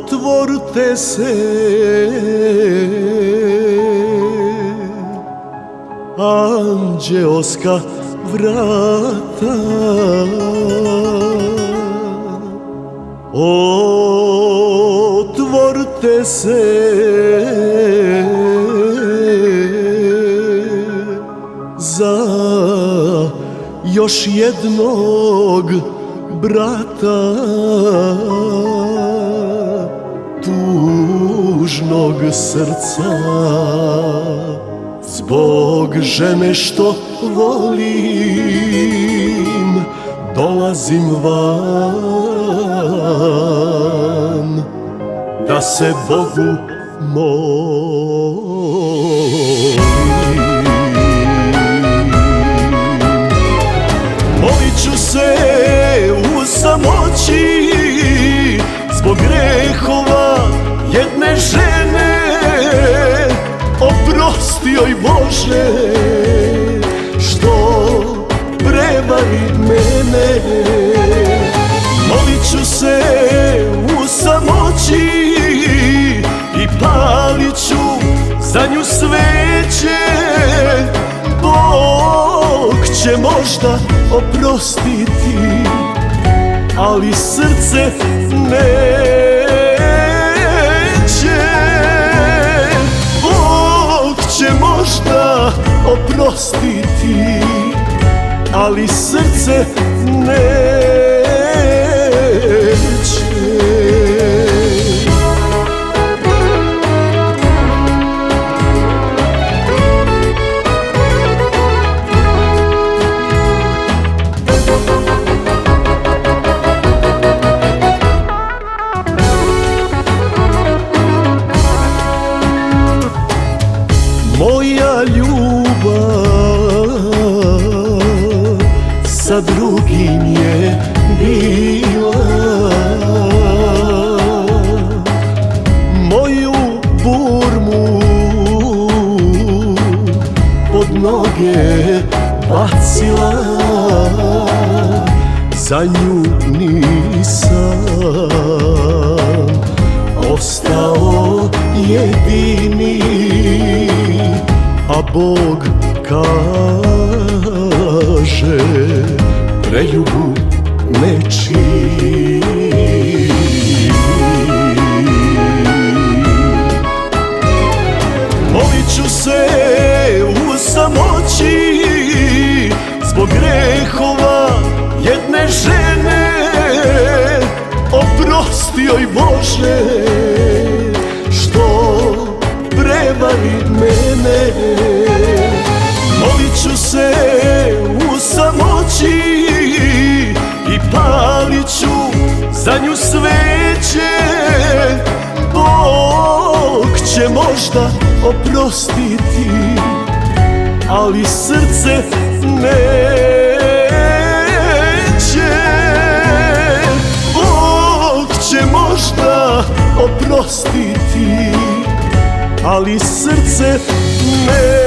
Otvorite se, anđeoska vrata. Otvorite se, za još jednog brata, tužnog srca, zbog žene što volim, dolazim van da se Bogu molim. Molit ću se u samoći zbog grehova jedne žene. Oprosti joj Bože što prevari mene. Molit ću se u samoći i palit ću za nju sveće. Bog će možda oprostiti, ali srce neće. Bog će možda oprostiti, ali srce neće. Moja ljubav sa drugim je bila, moju burmu pod noge bacila. Za nju nisam ostao jedini, a Bog kaže preljubu ne čini. Molit ću se u samoći zbog grehova jedne žene. Oprosti joj Bože što prevari mene. Molit ću se u samoći i palit ću za nju sveće. Bog će možda oprostiti, ali srce neće. Bog će možda oprostiti, ali srce neće.